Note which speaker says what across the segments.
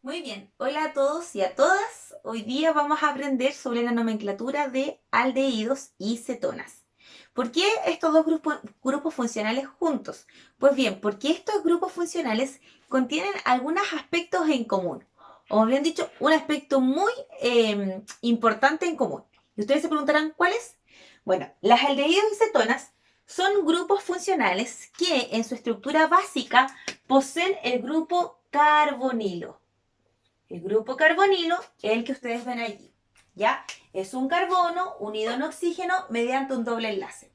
Speaker 1: Muy bien, hola a todos y a todas. Hoy día vamos a aprender sobre la nomenclatura de aldehídos y cetonas. ¿Por qué estos dos grupos funcionales juntos? Pues bien, porque estos grupos funcionales contienen algunos aspectos en común. O más bien dicho, un aspecto muy importante en común. Y ustedes se preguntarán, ¿cuál es? Bueno, las aldehídos y cetonas son grupos funcionales que en su estructura básica poseen el grupo carbonilo. El grupo carbonilo es el que ustedes ven allí. ¿Ya? Es un carbono unido en oxígeno mediante un doble enlace.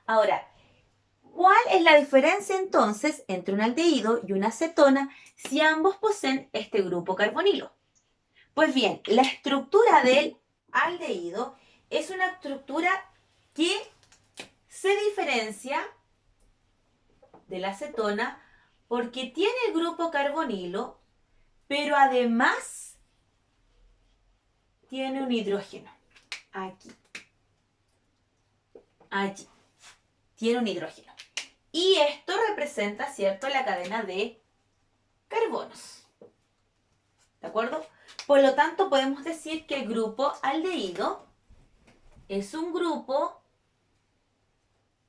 Speaker 1: Ahora, ¿cuál es la diferencia entonces entre un aldehído y una cetona si ambos poseen este grupo carbonilo? Pues bien, la estructura del aldehído es una estructura que se diferencia de la cetona porque tiene el grupo carbonilo, pero además tiene un hidrógeno. Aquí, allí. Tiene un hidrógeno. Y esto representa, ¿cierto?, la cadena de carbonos. ¿De acuerdo? Por lo tanto, podemos decir que el grupo aldehído es un grupo,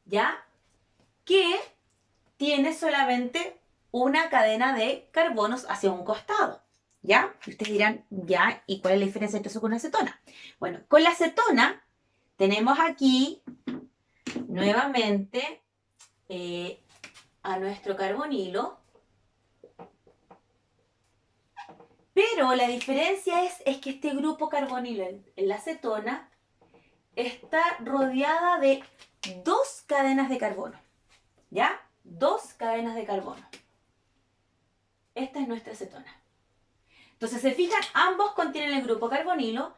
Speaker 1: ¿ya?, que tiene solamente una cadena de carbonos hacia un costado. ¿Ya? Y ustedes dirán, ¿ya? ¿Y cuál es la diferencia entre eso con la acetona? Bueno, con la acetona tenemos aquí nuevamente a nuestro carbonilo, pero la diferencia es que este grupo carbonilo en la acetona está rodeada de dos cadenas de carbono, ¿ya? Dos cadenas de carbono. Esta es nuestra acetona. Entonces, se fijan, ambos contienen el grupo carbonilo,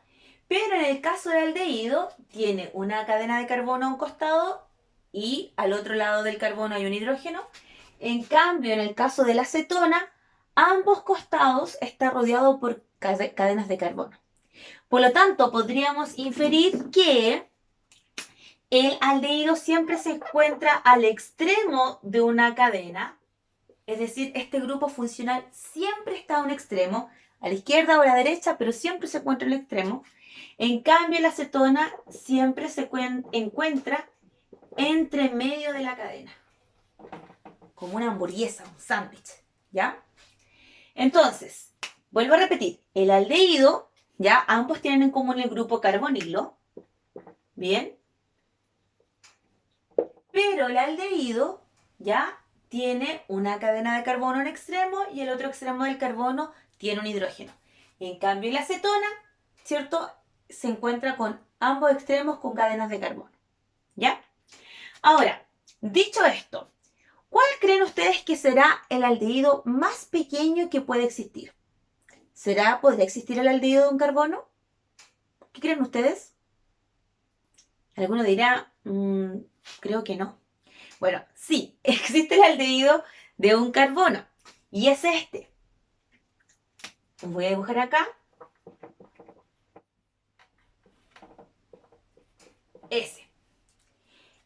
Speaker 1: pero en el caso del aldehído tiene una cadena de carbono a un costado y al otro lado del carbono hay un hidrógeno. En cambio, en el caso de la acetona, ambos costados están rodeados por cadenas de carbono. Por lo tanto, podríamos inferir que el aldehído siempre se encuentra al extremo de una cadena, es decir, este grupo funcional siempre está a un extremo, a la izquierda o a la derecha, pero siempre se encuentra en el extremo. En cambio, la acetona siempre se encuentra entre medio de la cadena, como una hamburguesa, un sándwich, ¿ya? Entonces, vuelvo a repetir, el aldehído, ¿ya? Ambos tienen en común el grupo carbonilo, ¿bien? Pero el aldehído, ¿ya? Tiene una cadena de carbono en extremo y el otro extremo del carbono tiene un hidrógeno. En cambio, la acetona, ¿cierto? Se encuentra con ambos extremos con cadenas de carbono, ¿ya? Ahora, dicho esto, ¿cuál creen ustedes que será el aldehído más pequeño que puede existir? ¿Podría existir el aldehído de un carbono? ¿Qué creen ustedes? Alguno dirá, creo que no. Bueno, sí, existe el aldehído de un carbono y es este. Voy a dibujar acá. Ese.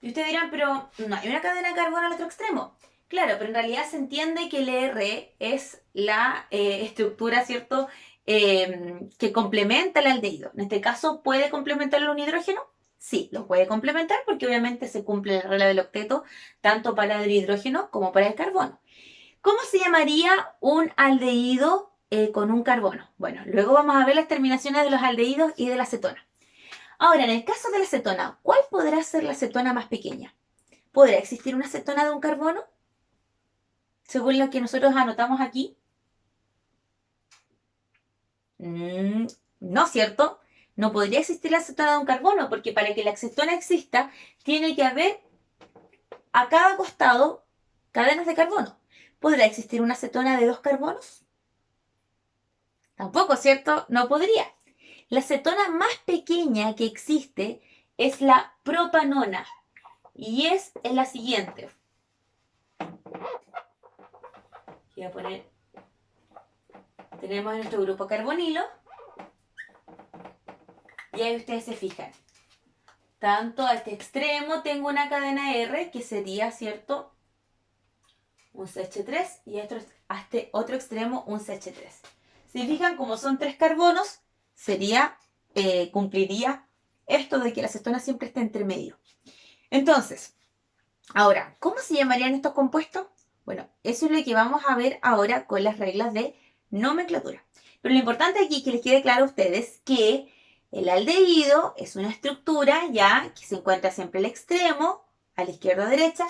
Speaker 1: Y ustedes dirán, pero no hay una cadena de carbono al otro extremo. Claro, pero en realidad se entiende que el R es la estructura, ¿cierto?, que complementa el aldehído. En este caso, ¿puede complementarlo un hidrógeno? Sí, lo puede complementar porque obviamente se cumple la regla del octeto tanto para el hidrógeno como para el carbono. ¿Cómo se llamaría un aldehído con un carbono? Bueno, luego vamos a ver las terminaciones de los aldehídos y de la acetona. Ahora, en el caso de la acetona, ¿cuál podrá ser la acetona más pequeña? ¿Podrá existir una acetona de un carbono? Según lo que nosotros anotamos aquí. No, ¿cierto? No podría existir la acetona de un carbono, porque para que la acetona exista, tiene que haber a cada costado cadenas de carbono. ¿Podrá existir una acetona de dos carbonos? Tampoco, ¿cierto? No podría. La acetona más pequeña que existe es la propanona y es la siguiente. Voy a poner, tenemos nuestro grupo carbonilo y ahí ustedes se fijan. Tanto a este extremo tengo una cadena R que sería, ¿cierto?, un CH3 y a este otro extremo un CH3. Si fijan, como son 3 carbonos, cumpliría esto de que la cetona siempre está entre medio. Entonces, ahora, ¿cómo se llamarían estos compuestos? Bueno, eso es lo que vamos a ver ahora con las reglas de nomenclatura. Pero lo importante aquí es que les quede claro a ustedes que el aldehído es una estructura ya que se encuentra siempre al extremo, a la izquierda o derecha,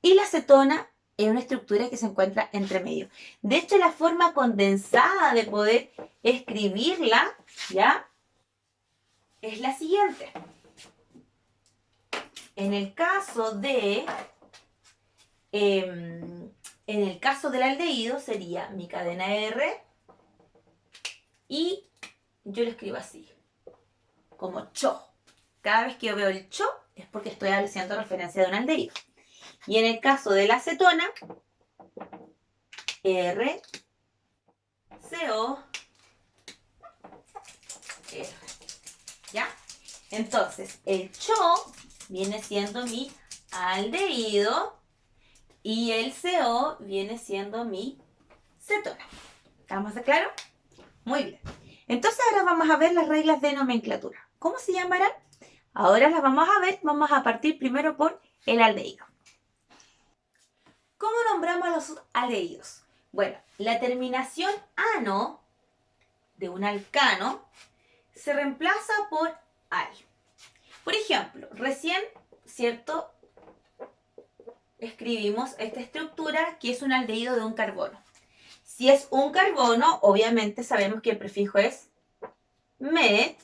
Speaker 1: y la cetona es una estructura que se encuentra entre medio. De hecho, la forma condensada de poder escribirla, ¿ya? Es la siguiente. En el caso del aldehído sería mi cadena R y yo lo escribo así, como cho. Cada vez que yo veo el cho es porque estoy haciendo referencia de un aldehído. Y en el caso de la acetona, R, CO, R. ¿Ya? Entonces, el cho viene siendo mi aldehído y el CO viene siendo mi cetona. ¿Estamos de claro? Muy bien. Entonces ahora vamos a ver las reglas de nomenclatura. ¿Cómo se llamarán? Ahora las vamos a ver. Vamos a partir primero por el aldehído. ¿Cómo nombramos a los aldehídos? Bueno, la terminación ano de un alcano se reemplaza por al. Por ejemplo, recién, ¿cierto? Escribimos esta estructura que es un aldehído de un carbono. Si es un carbono, obviamente sabemos que el prefijo es met.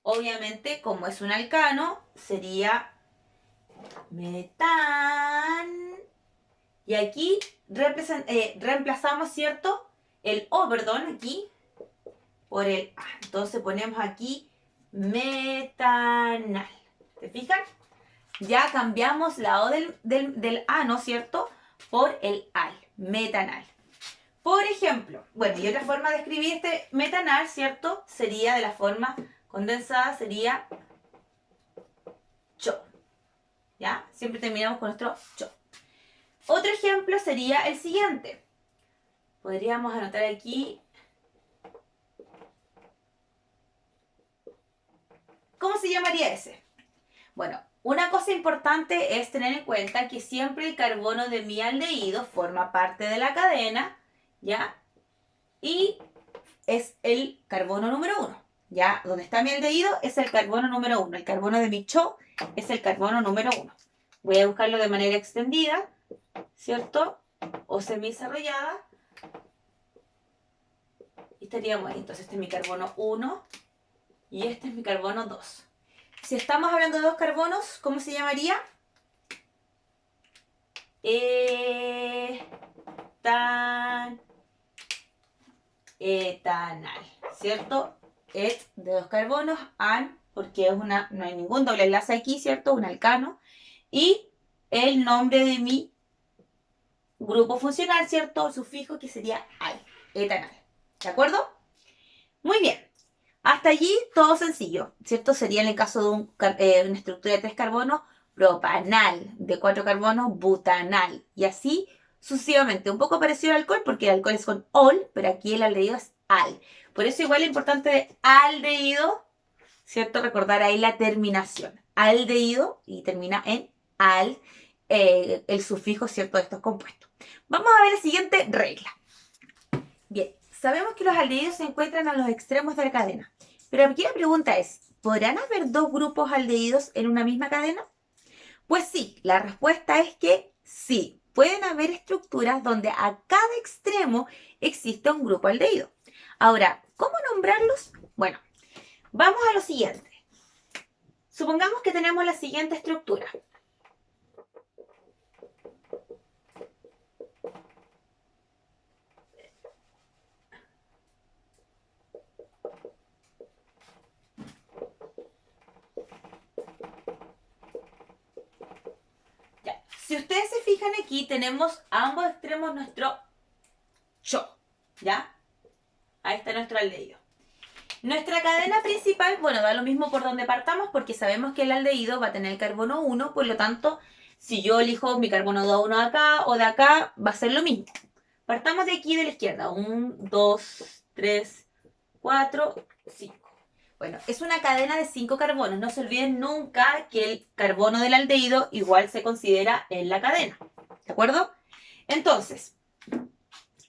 Speaker 1: Obviamente, como es un alcano, sería metan. Y aquí reemplazamos, ¿cierto? El O, perdón, aquí por el A. Entonces ponemos aquí metanal. ¿Se fijan? Ya cambiamos la O del A, ¿no es cierto? Por el al, metanal. Por ejemplo, bueno, y otra forma de escribir este metanal, ¿cierto? Sería de la forma condensada, sería cho. ¿Ya? Siempre terminamos con nuestro cho. Otro ejemplo sería el siguiente. Podríamos anotar aquí. ¿Cómo se llamaría ese? Bueno, una cosa importante es tener en cuenta que siempre el carbono de mi aldehído forma parte de la cadena, ¿ya? Y es el carbono número 1, ¿ya? Donde está mi aldehído es el carbono número 1. El carbono de mi cho es el carbono número 1. Voy a buscarlo de manera extendida, ¿cierto? O semidesarrollada. Y estaríamos ahí. Entonces este es mi carbono 1 y este es mi carbono 2. Si estamos hablando de dos carbonos, ¿cómo se llamaría? Etanal, ¿cierto? Et de dos carbonos, an, porque no hay ningún doble enlace aquí, ¿cierto? Un alcano. Y el nombre de mi grupo funcional, ¿cierto? El sufijo que sería al, etanal. ¿De acuerdo? Muy bien. Hasta allí todo sencillo, ¿cierto? Sería en el caso de una estructura de 3 carbonos, propanal, de 4 carbonos, butanal, y así sucesivamente. Un poco parecido al alcohol, porque el alcohol es con ol, pero aquí el aldehído es al. Por eso igual es importante de aldehído, ¿cierto? Recordar ahí la terminación. Aldehído y termina en al, el sufijo, ¿cierto? De estos compuestos. Vamos a ver la siguiente regla. Bien, sabemos que los aldehídos se encuentran a los extremos de la cadena. Pero aquí la pregunta es, ¿podrán haber dos grupos aldehídos en una misma cadena? Pues sí, la respuesta es que sí. Pueden haber estructuras donde a cada extremo existe un grupo aldehído. Ahora, ¿cómo nombrarlos? Bueno, vamos a lo siguiente. Supongamos que tenemos la siguiente estructura. Si ustedes se fijan aquí, tenemos a ambos extremos nuestro cho, ¿ya? Ahí está nuestro aldehído. Nuestra cadena principal, bueno, da lo mismo por donde partamos porque sabemos que el aldehído va a tener el carbono 1, por lo tanto, si yo elijo mi carbono 2, 1 de acá o de acá, va a ser lo mismo. Partamos de aquí de la izquierda. 1, 2, 3, 4, 5. Bueno, es una cadena de 5 carbonos. No se olviden nunca que el carbono del aldehído igual se considera en la cadena. ¿De acuerdo? Entonces,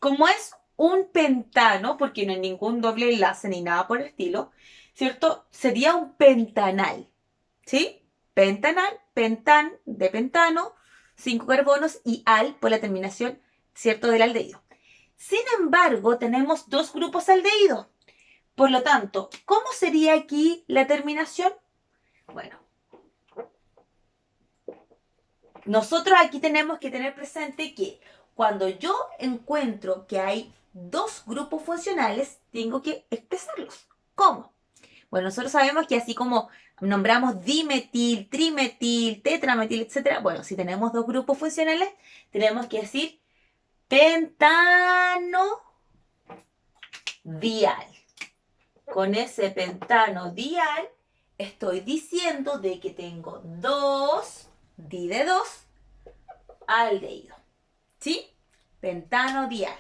Speaker 1: como es un pentano, porque no hay ningún doble enlace ni nada por el estilo, ¿cierto? Sería un pentanal. ¿Sí? Pentanal, pentan de pentano, 5 carbonos y al por la terminación, ¿cierto? Del aldehído. Sin embargo, tenemos 2 grupos aldehídos. Por lo tanto, ¿cómo sería aquí la terminación? Bueno, nosotros aquí tenemos que tener presente que cuando yo encuentro que hay 2 grupos funcionales, tengo que expresarlos. ¿Cómo? Bueno, nosotros sabemos que así como nombramos dimetil, trimetil, tetrametil, etc. Bueno, si tenemos 2 grupos funcionales, tenemos que decir pentano dial. Con ese pentano dial estoy diciendo de que tengo 2 di de 2 aldehído. ¿Sí? Pentano dial.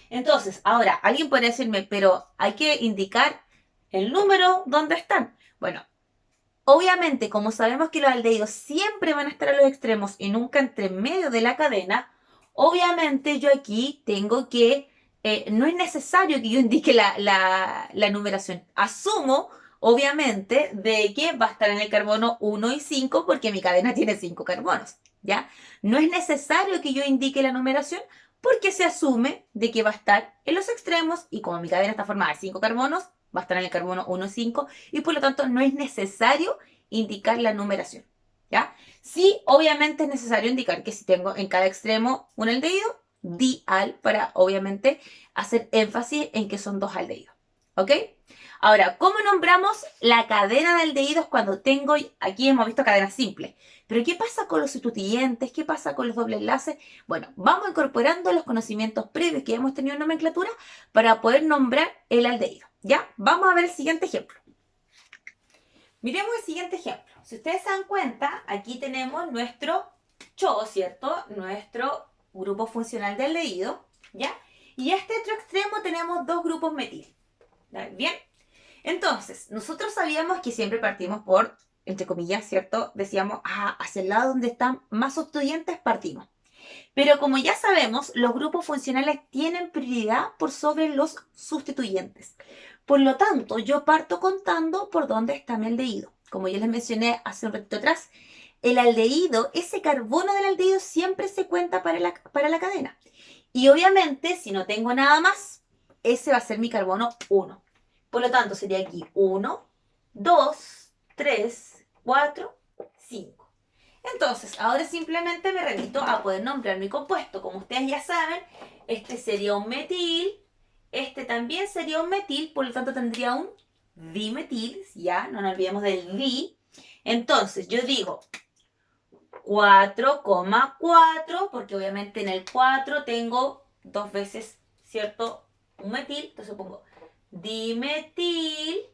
Speaker 1: Entonces, ahora, alguien puede decirme, pero hay que indicar el número donde están. Bueno, obviamente, como sabemos que los aldehídos siempre van a estar a los extremos y nunca entre medio de la cadena, obviamente yo aquí tengo que, no es necesario que yo indique la numeración. Asumo, obviamente, de que va a estar en el carbono 1 y 5 porque mi cadena tiene 5 carbonos, ¿ya? No es necesario que yo indique la numeración porque se asume de que va a estar en los extremos y como mi cadena está formada de 5 carbonos, va a estar en el carbono 1 y 5 y por lo tanto no es necesario indicar la numeración, ¿ya? Sí, obviamente es necesario indicar que si tengo en cada extremo un aldehído, dial para obviamente hacer énfasis en que son 2 aldehídos, ¿ok? Ahora, ¿cómo nombramos la cadena de aldehídos cuando tengo, aquí hemos visto cadenas simples, pero ¿qué pasa con los sustituyentes? ¿Qué pasa con los dobles enlaces? Bueno, vamos incorporando los conocimientos previos que hemos tenido en nomenclatura para poder nombrar el aldehído, ¿ya? Vamos a ver el siguiente ejemplo. Miremos el siguiente ejemplo. Si ustedes se dan cuenta, aquí tenemos nuestro CHO, ¿cierto? Nuestro grupo funcional de aldehído, ¿ya? Y a este otro extremo tenemos 2 grupos metil. ¿Bien? Entonces, nosotros sabíamos que siempre partimos por, entre comillas, ¿cierto? Decíamos, hacia el lado donde están más sustituyentes partimos. Pero como ya sabemos, los grupos funcionales tienen prioridad por sobre los sustituyentes. Por lo tanto, yo parto contando por dónde está mi aldehído. Como ya les mencioné hace un ratito atrás, el aldehído, ese carbono del aldehído siempre se cuenta para la cadena. Y obviamente, si no tengo nada más, ese va a ser mi carbono 1. Por lo tanto, sería aquí 1, 2, 3, 4, 5. Entonces, ahora simplemente me remito a poder nombrar mi compuesto. Como ustedes ya saben, este sería un metil, este también sería un metil, por lo tanto tendría un dimetil, ya, no nos olvidemos del di. Entonces, yo digo 4,4, porque obviamente en el 4 tengo 2 veces, ¿cierto? Un metil, entonces pongo dimetil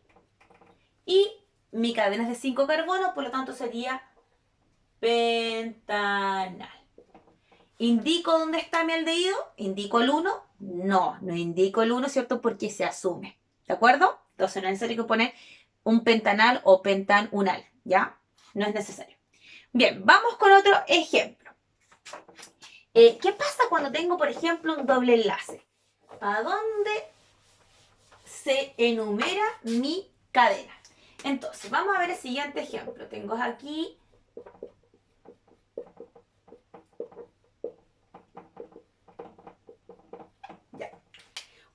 Speaker 1: y mi cadena es de 5 carbonos, por lo tanto sería pentanal. ¿Indico dónde está mi aldehído? ¿Indico el 1? No, no indico el 1, ¿cierto? Porque se asume. ¿De acuerdo? Entonces no es necesario poner un pentanal o pentanunal, ¿ya? No es necesario. Bien, vamos con otro ejemplo. ¿Qué pasa cuando tengo, por ejemplo, un doble enlace? ¿A dónde se enumera mi cadena? Entonces, vamos a ver el siguiente ejemplo. Tengo aquí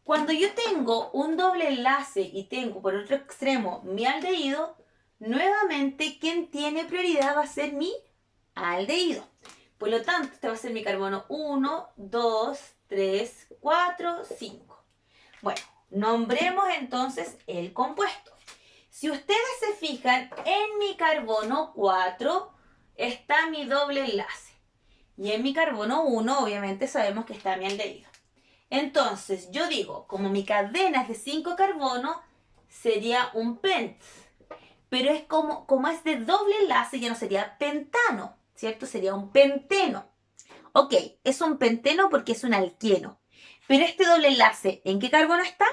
Speaker 1: cuando yo tengo un doble enlace y tengo por otro extremo mi aldehído, nuevamente quien tiene prioridad va a ser mi aldehído. Por lo tanto, este va a ser mi carbono 1, 2, 3, 4, 5. Bueno, nombremos entonces el compuesto. Si ustedes se fijan, en mi carbono 4 está mi doble enlace. Y en mi carbono 1, obviamente, sabemos que está mi aldehído. Entonces, yo digo, como mi cadena es de 5 carbonos, sería un pent. Pero es como es de doble enlace, ya no sería pentano, ¿cierto? Sería un penteno. Ok, es un penteno porque es un alqueno. Pero este doble enlace, ¿en qué carbono está?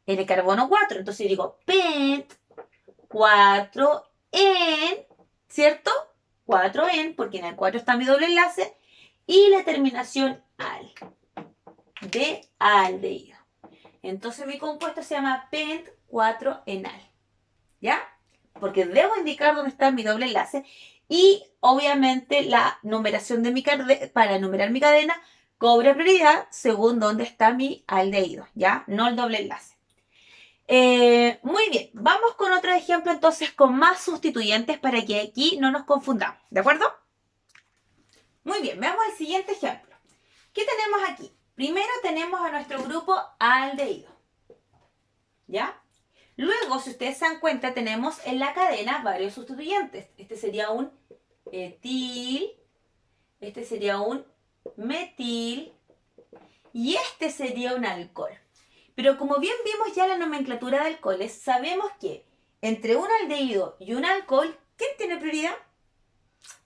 Speaker 1: en el carbono 4. Entonces digo pent 4 en, ¿cierto? 4 en, porque en el 4 está mi doble enlace, y la terminación al, de aldehído. Entonces mi compuesto se llama pent 4 enal, ¿ya? Porque debo indicar dónde está mi doble enlace y obviamente la numeración de mi para numerar mi cadena cobra prioridad según dónde está mi aldehído, ¿ya? No el doble enlace. Muy bien, vamos con otro ejemplo entonces con más sustituyentes para que aquí no nos confundamos, ¿de acuerdo? Muy bien, veamos el siguiente ejemplo. ¿Qué tenemos aquí? Primero tenemos a nuestro grupo aldehído, ¿ya? Luego, si ustedes se dan cuenta, tenemos en la cadena varios sustituyentes. Este sería un etil, este sería un metil y este sería un alcohol. Pero como bien vimos ya la nomenclatura de alcoholes, sabemos que entre un aldehído y un alcohol, ¿quién tiene prioridad?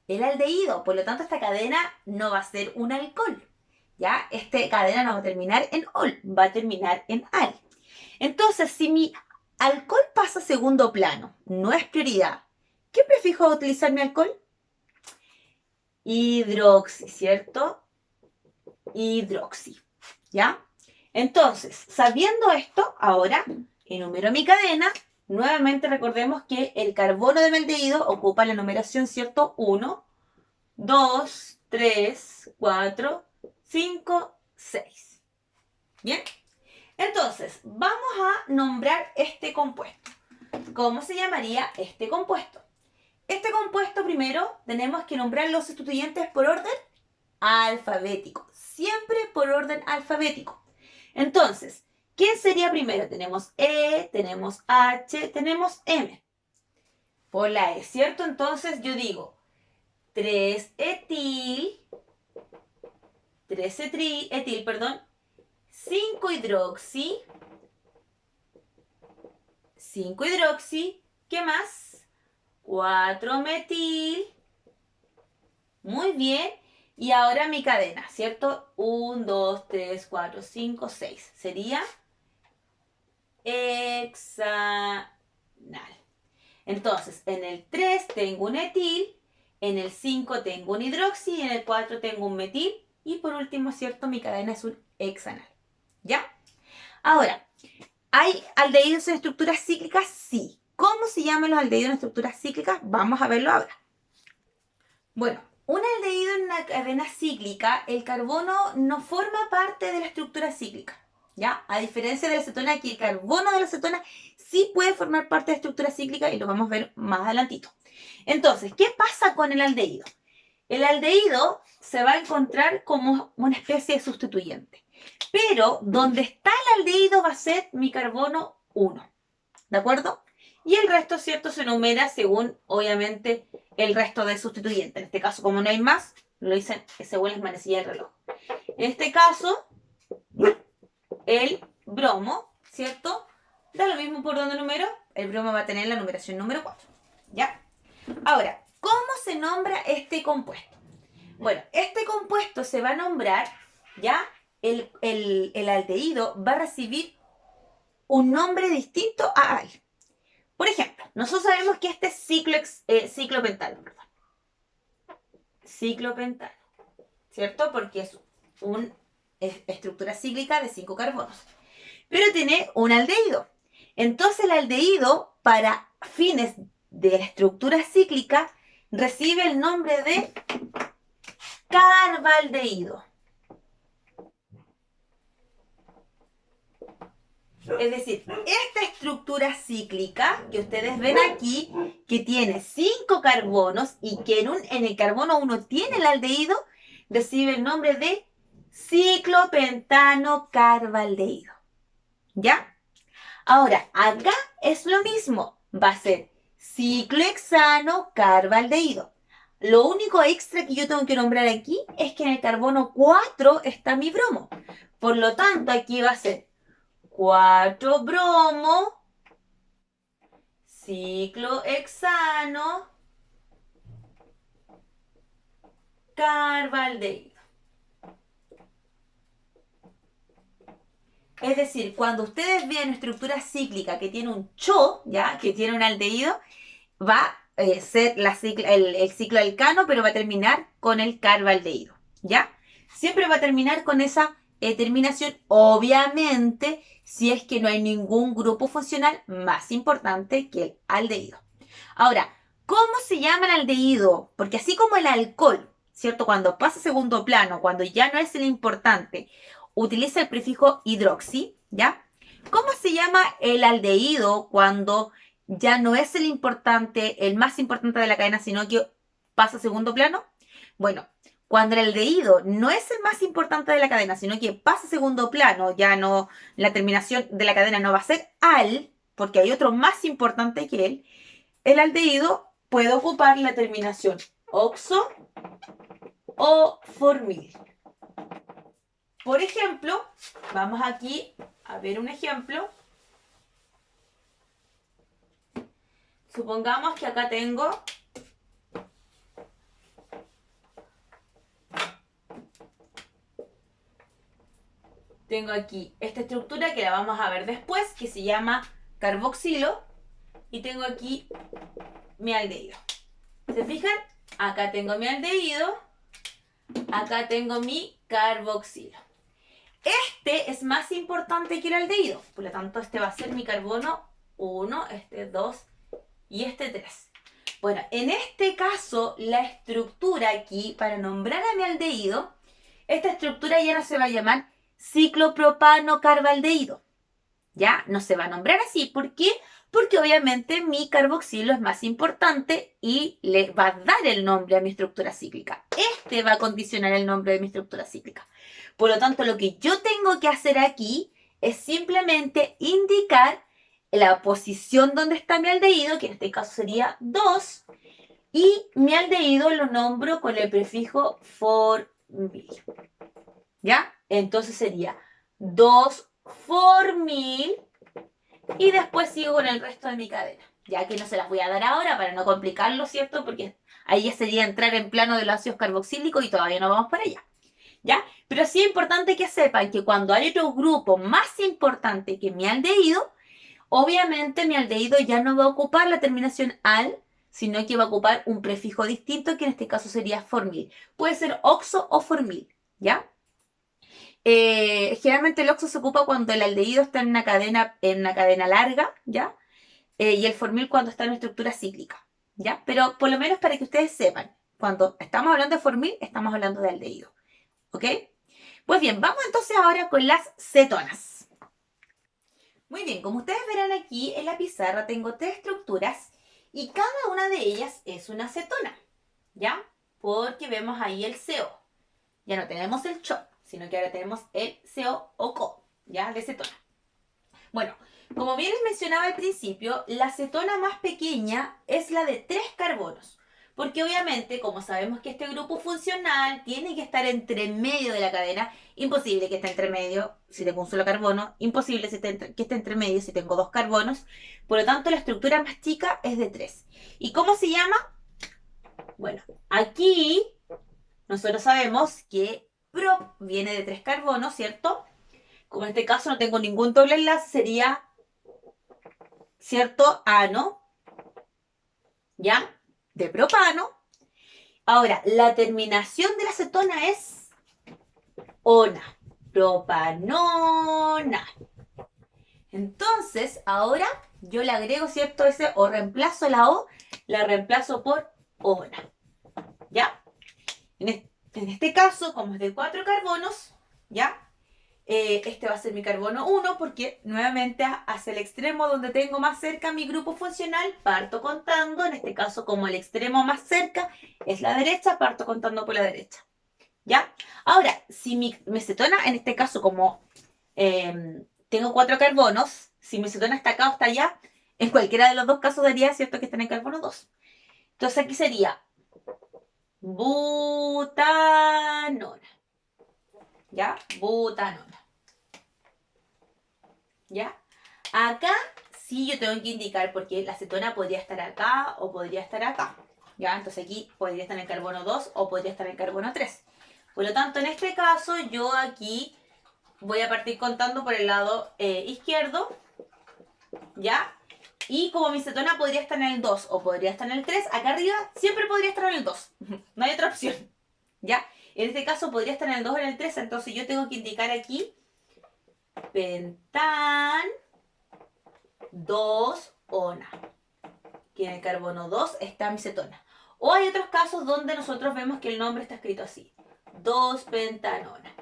Speaker 1: El aldehído. Por lo tanto, esta cadena no va a ser un alcohol. ¿Ya? Esta cadena no va a terminar en ol, va a terminar en al. Entonces, si mi alcohol pasa a segundo plano, no es prioridad, ¿qué prefijo va a utilizar mi alcohol? Hidroxi, ¿cierto? Hidroxi, ¿ya? Entonces, sabiendo esto, ahora enumero mi cadena. Nuevamente recordemos que el carbono de mi aldehído ocupa la numeración, ¿cierto? 1, 2, 3, 4, 5, 6. ¿Bien? Entonces, vamos a nombrar este compuesto. ¿Cómo se llamaría este compuesto? Este compuesto primero tenemos que nombrar los sustituyentes por orden alfabético. Siempre por orden alfabético. Entonces, ¿quién sería primero? Tenemos E, tenemos H, tenemos M. Por la E, ¿cierto? Entonces yo digo 3-etil, 3-etil, perdón, 5-hidroxi, 5-hidroxi, ¿qué más? 4-metil, muy bien, y ahora mi cadena, ¿cierto? 1, 2, 3, 4, 5, 6, sería hexanal. Entonces, en el 3 tengo un etil, en el 5 tengo un hidroxi, y en el 4 tengo un metil, y por último, ¿cierto? Mi cadena es un hexanal, ¿ya? Ahora, ¿hay aldehídos en estructuras cíclicas? Sí. ¿Cómo se llaman los aldehídos en estructuras cíclicas? Vamos a verlo ahora. Bueno, un aldehído en una cadena cíclica, el carbono no forma parte de la estructura cíclica, ¿ya? A diferencia de la acetona, aquí el carbono de la acetona sí puede formar parte de la estructura cíclica y lo vamos a ver más adelantito. Entonces, ¿qué pasa con el aldehído? El aldehído se va a encontrar como una especie de sustituyente, pero donde está el aldehído va a ser mi carbono 1, ¿de acuerdo? Y el resto, ¿cierto? Se numera según, obviamente, el resto de sustituyentes. En este caso, como no hay más, lo dicen según las manecillas del reloj. En este caso, el bromo, ¿cierto? Da lo mismo por donde número, el bromo va a tener la numeración número 4, ¿ya? Ahora, ¿cómo se nombra este compuesto? Bueno, este compuesto se va a nombrar, ¿ya? El aldehído va a recibir un nombre distinto a al. Por ejemplo, nosotros sabemos que este es ciclopentano, perdón. Ciclopentano, ¿cierto? Porque es una estructura cíclica de 5 carbonos. Pero tiene un aldehído. Entonces el aldehído, para fines de la estructura cíclica, recibe el nombre de carbaldehído. Es decir, esta estructura cíclica que ustedes ven aquí, que tiene 5 carbonos y que en el carbono 1 tiene el aldehído, recibe el nombre de ciclopentano carbaldehído. ¿Ya? Ahora, acá es lo mismo. Va a ser ciclohexano carbaldehído. Lo único extra que yo tengo que nombrar aquí es que en el carbono 4 está mi bromo. Por lo tanto, aquí va a ser 4 bromo, ciclohexano, carbaldehído. Es decir, cuando ustedes vean una estructura cíclica que tiene un CHO, ¿ya? Que tiene un aldehído, va a ser el ciclo alcano, pero va a terminar con el carbaldehído, ¿ya? Siempre va a terminar con esa terminación, obviamente, si es que no hay ningún grupo funcional más importante que el aldehído. Ahora, ¿cómo se llama el aldehído? Porque así como el alcohol, ¿cierto? Cuando pasa a segundo plano, cuando ya no es el importante, utiliza el prefijo hidroxi, ¿ya? ¿Cómo se llama el aldehído cuando ya no es el importante, el más importante de la cadena, sino que pasa a segundo plano? Bueno, cuando el aldehído no es el más importante de la cadena, sino que pasa a segundo plano, ya no, la terminación de la cadena no va a ser al, porque hay otro más importante que él, el aldehído puede ocupar la terminación oxo o formil. Por ejemplo, vamos aquí a ver un ejemplo. Supongamos que acá tengo aquí esta estructura que la vamos a ver después, que se llama carboxilo, y tengo aquí mi aldehído. ¿Se fijan? Acá tengo mi aldehído, acá tengo mi carboxilo. Este es más importante que el aldehído, por lo tanto este va a ser mi carbono 1, este 2 y este 3. Bueno, en este caso la estructura aquí, para nombrar a mi aldehído, esta estructura ya no se va a llamar ciclopropano-carbaldehído. ¿Ya? No se va a nombrar así. ¿Por qué? Porque obviamente mi carboxilo es más importante y le va a dar el nombre a mi estructura cíclica. Este va a condicionar el nombre de mi estructura cíclica. Por lo tanto, lo que yo tengo que hacer aquí es simplemente indicar la posición donde está mi aldehído, que en este caso sería 2, y mi aldehído lo nombro con el prefijo formil. ¿Ya? Entonces sería 2-formil y después sigo con el resto de mi cadena. Ya que no se las voy a dar ahora para no complicarlo, ¿cierto? Porque ahí ya sería entrar en plano de los ácidos carboxílicos y todavía no vamos para allá. ¿Ya? Pero sí es importante que sepan que cuando hay otro grupo más importante que mi aldehído, obviamente mi aldehído ya no va a ocupar la terminación al, sino que va a ocupar un prefijo distinto, que en este caso sería formil. Puede ser oxo o formil, ¿ya? Generalmente el oxo se ocupa cuando el aldehído está en una cadena larga, ¿ya? Y el formil cuando está en una estructura cíclica, ¿ya? Pero por lo menos para que ustedes sepan, cuando estamos hablando de formil, estamos hablando de aldehído, ¿ok? Pues bien, vamos entonces ahora con las cetonas. Muy bien, como ustedes verán aquí en la pizarra tengo 3 estructuras y cada una de ellas es una cetona, ¿ya? Porque vemos ahí el CO. Ya no tenemos el CHO, sino que ahora tenemos el CO o CO, ¿ya? De cetona. Bueno, como bien les mencionaba al principio, la cetona más pequeña es la de 3 carbonos. Porque obviamente, como sabemos que este grupo funcional tiene que estar entre medio de la cadena, imposible que esté entre medio si tengo un solo carbono, imposible que esté entre medio si tengo 2 carbonos. Por lo tanto, la estructura más chica es de 3. ¿Y cómo se llama? Bueno, aquí nosotros sabemos que prop viene de 3 carbonos, ¿cierto? Como en este caso no tengo ningún doble enlace, sería, ¿cierto? Ano, ¿ya? De propano. Ahora, la terminación de la cetona es ona, propanona. Entonces, ahora yo le agrego, ¿cierto? Ese, o reemplazo la O, la reemplazo por ona, ¿ya? En este caso, como es de 4 carbonos, ¿ya? Este va a ser mi carbono 1 porque nuevamente hacia el extremo donde tengo más cerca mi grupo funcional parto contando, en este caso como el extremo más cerca es la derecha, parto contando por la derecha, ¿ya? Ahora, si mi cetona, en este caso como tengo 4 carbonos, si mi cetona está acá o está allá, en cualquiera de los dos casos daría, ¿cierto? Que está en el carbono 2. Entonces aquí sería butanona, ¿ya? Butanona. ¿Ya? Acá sí yo tengo que indicar porque la cetona podría estar acá o podría estar acá. ¿Ya? Entonces aquí podría estar en el carbono 2 o podría estar en el carbono 3. Por lo tanto, en este caso yo aquí voy a partir contando por el lado izquierdo, ¿ya? Y como mi cetona podría estar en el 2 o podría estar en el 3, acá arriba siempre podría estar en el 2. No hay otra opción, ¿ya? En este caso podría estar en el 2 o en el 3, entonces yo tengo que indicar aquí pentan 2-ona, que en el carbono 2 está mi cetona. O hay otros casos donde nosotros vemos que el nombre está escrito así, 2-pentanona.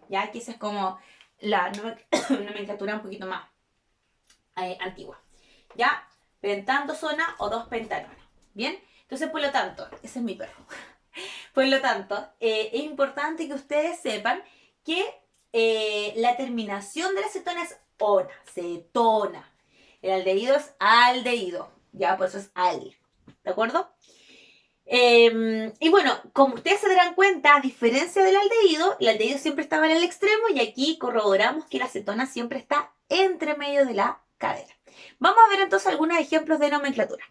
Speaker 1: Ya, aquí esa es como la nomenclatura un poquito más antigua. ¿Ya? Pentan-2-ona o 2-pentanona. ¿Bien? Entonces, por lo tanto, ese es mi perro. Por lo tanto, es importante que ustedes sepan que la terminación de la cetona es ona, cetona. El aldehído es aldehído, ya, por eso es al. ¿De acuerdo? Y bueno, como ustedes se darán cuenta, a diferencia del aldehído, el aldehído siempre estaba en el extremo y aquí corroboramos que la cetona siempre está entre medio de la cadena. Vamos a ver entonces algunos ejemplos de nomenclatura.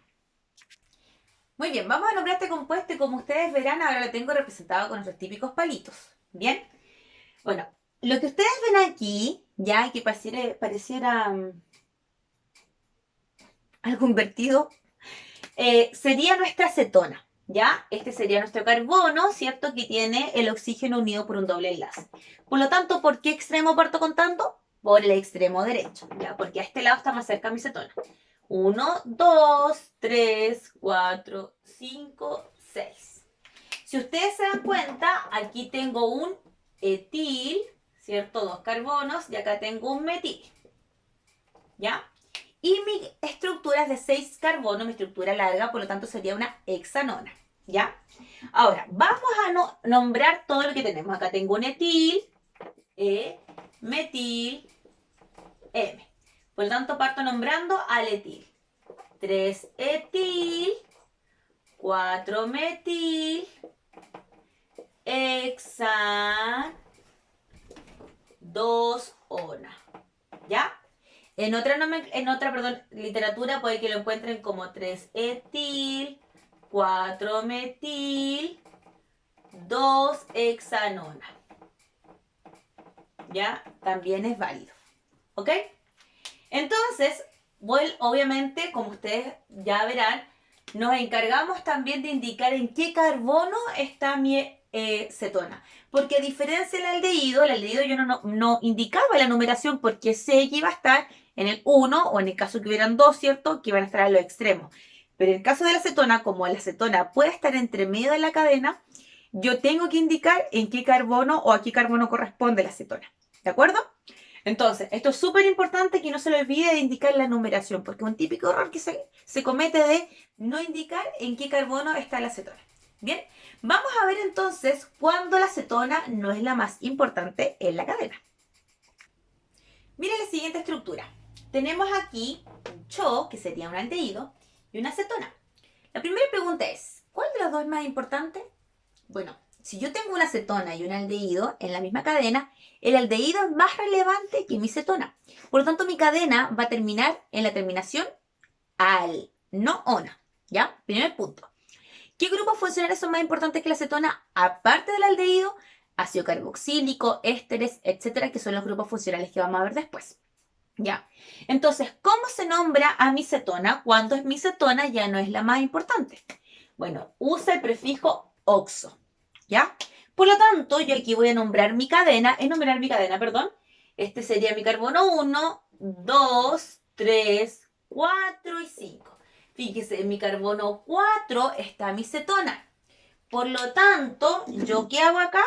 Speaker 1: Muy bien, vamos a nombrar este compuesto y como ustedes verán, ahora lo tengo representado con nuestros típicos palitos. ¿Bien? Bueno, lo que ustedes ven aquí, ya que pareciera algo invertido, sería nuestra cetona. ¿Ya? Este sería nuestro carbono, ¿cierto? Que tiene el oxígeno unido por un doble enlace. Por lo tanto, ¿por qué extremo parto contando? Por el extremo derecho, ¿ya? Porque a este lado está más cerca mi cetona. 1, 2, 3, 4, 5, 6. Si ustedes se dan cuenta, aquí tengo un etil, ¿cierto? 2 carbonos, y acá tengo un metil. ¿Ya? Y mi estructura es de 6 carbonos, mi estructura larga, por lo tanto sería una hexanona. ¿Ya? Ahora, vamos a nombrar todo lo que tenemos. Acá tengo un etil, metil, M. Por lo tanto, parto nombrando al etil. 3 etil, 4 metil, hexan, 2 ona. ¿Ya? En otra literatura puede que lo encuentren como 3 etil, 4 metil, 2 hexanona. ¿Ya? También es válido. ¿Ok? Entonces, obviamente, como ustedes ya verán, nos encargamos también de indicar en qué carbono está mi cetona. Porque a diferencia del aldehído yo no indicaba la numeración porque sé que iba a estar en el 1 o en el caso que hubieran 2, ¿cierto? Que iban a estar a los extremos. Pero en el caso de la cetona, como la cetona puede estar entre medio de la cadena, yo tengo que indicar en qué carbono o a qué carbono corresponde la cetona. ¿De acuerdo? Entonces, esto es súper importante que no se le olvide de indicar la numeración, porque es un típico error que se comete de no indicar en qué carbono está la cetona. Bien, vamos a ver entonces cuándo la cetona no es la más importante en la cadena. Miren la siguiente estructura. Tenemos aquí un CHO, que sería un aldehído, y una cetona. La primera pregunta es, ¿cuál de los dos es más importante? Bueno, si yo tengo una cetona y un aldehído en la misma cadena, el aldehído es más relevante que mi cetona. Por lo tanto, mi cadena va a terminar en la terminación al, no ona. ¿Ya? Primer punto. ¿Qué grupos funcionales son más importantes que la cetona? Aparte del aldehído, ácido carboxílico, ésteres, etcétera, que son los grupos funcionales que vamos a ver después. ¿Ya? Entonces, ¿cómo se nombra a mi cetona cuando mi cetona ya no es la más importante? Bueno, usa el prefijo oxo. ¿Ya? Por lo tanto, yo aquí voy a enumerar mi cadena, perdón. Este sería mi carbono 1, 2, 3, 4 y 5. Fíjese, en mi carbono 4 está mi cetona. Por lo tanto, ¿yo qué hago acá?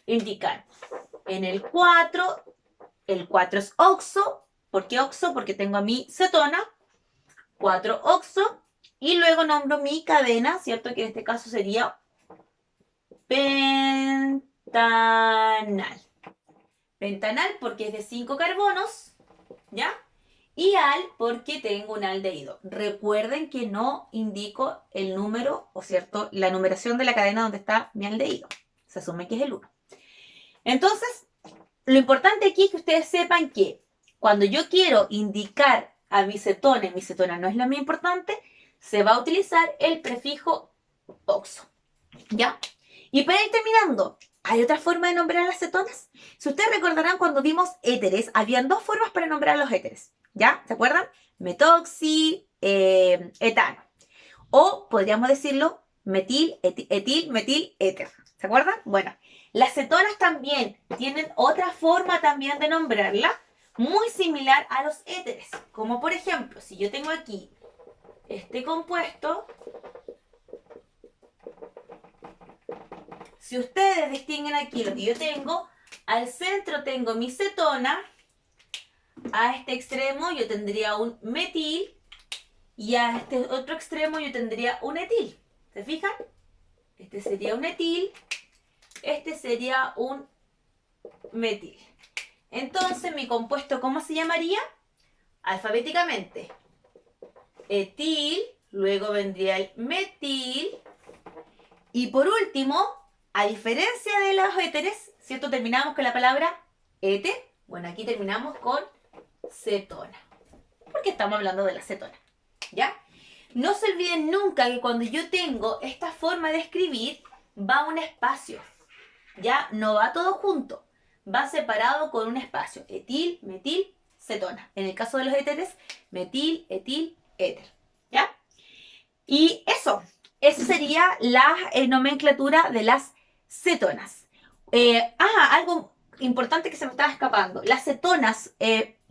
Speaker 1: Indicar. En el 4 es oxo. ¿Por qué oxo? Porque tengo a mi cetona. 4 oxo. Y luego nombro mi cadena, ¿cierto? Que en este caso sería pentanal. Pentanal porque es de 5 carbonos, ¿ya? Y al porque tengo un aldehído. Recuerden que no indico el número, o cierto, la numeración de la cadena donde está mi aldehído. Se asume que es el 1. Entonces, lo importante aquí es que ustedes sepan que cuando yo quiero indicar a mi cetona no es la más importante, se va a utilizar el prefijo oxo, ¿ya? Y para ir terminando, ¿Hay otra forma de nombrar las cetonas? Si ustedes recordarán cuando vimos éteres, habían dos formas para nombrar los éteres. ¿Ya? ¿Se acuerdan? Metoxi, etano. O podríamos decirlo metil, etil, metil, éter. ¿Se acuerdan? Bueno, las cetonas también tienen otra forma también de nombrarla, muy similar a los éteres. Como por ejemplo, si yo tengo aquí este compuesto, si ustedes distinguen aquí lo que yo tengo, al centro tengo mi cetona, a este extremo yo tendría un metil y a este otro extremo yo tendría un etil. ¿Se fijan? Este sería un etil, este sería un metil. Entonces, mi compuesto, ¿cómo se llamaría? Alfabéticamente. Etil, luego vendría el metil, y por último, a diferencia de los éteres, ¿cierto? Terminamos con la palabra éter. Bueno, aquí terminamos con cetona, porque estamos hablando de la cetona, ¿ya? No se olviden nunca que cuando yo tengo esta forma de escribir, va un espacio, ¿ya? No va todo junto, va separado con un espacio. Etil, metil, cetona. En el caso de los éteres, metil, etil, éter, ¿ya? Y eso sería la nomenclatura de las cetonas. Algo importante que se me estaba escapando. ¿Las cetonas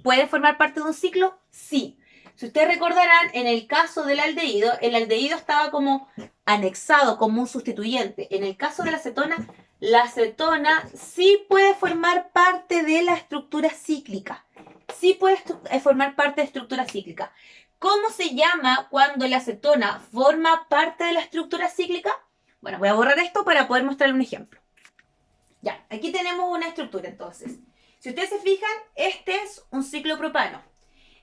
Speaker 1: pueden formar parte de un ciclo? Sí. Si ustedes recordarán, en el caso del aldehído, el aldehído estaba como anexado, como un sustituyente. En el caso de la cetona sí puede formar parte de la estructura cíclica. Sí puede formar parte de estructura cíclica. ¿Cómo se llama cuando la cetona forma parte de la estructura cíclica? Bueno, voy a borrar esto para poder mostrarle un ejemplo. Ya, aquí tenemos una estructura entonces. Si ustedes se fijan, este es un ciclopropano.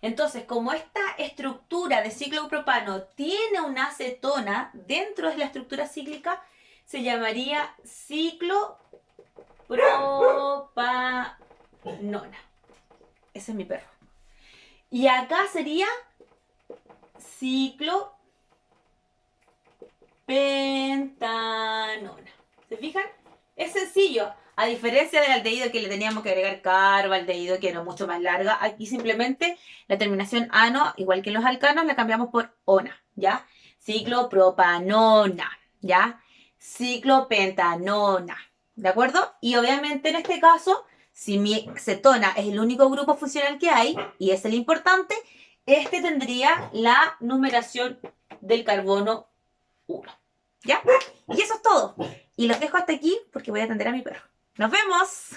Speaker 1: Entonces, como esta estructura de ciclopropano tiene una cetona dentro de la estructura cíclica, se llamaría ciclopropanona. Ese es mi perro. Y acá sería ciclopentanona. ¿Se fijan? Es sencillo. A diferencia del aldehído que le teníamos que agregar carbo, aldehído que era mucho más larga, aquí simplemente la terminación ano, igual que en los alcanos, la cambiamos por ona, ¿ya? Ciclopropanona, ¿ya? Ciclopentanona, ¿de acuerdo? Y obviamente en este caso, si mi cetona es el único grupo funcional que hay, y es el importante, este tendría la numeración del carbono 1, ¿ya? Y eso es todo. Y los dejo hasta aquí porque voy a atender a mi perro. ¡Nos vemos!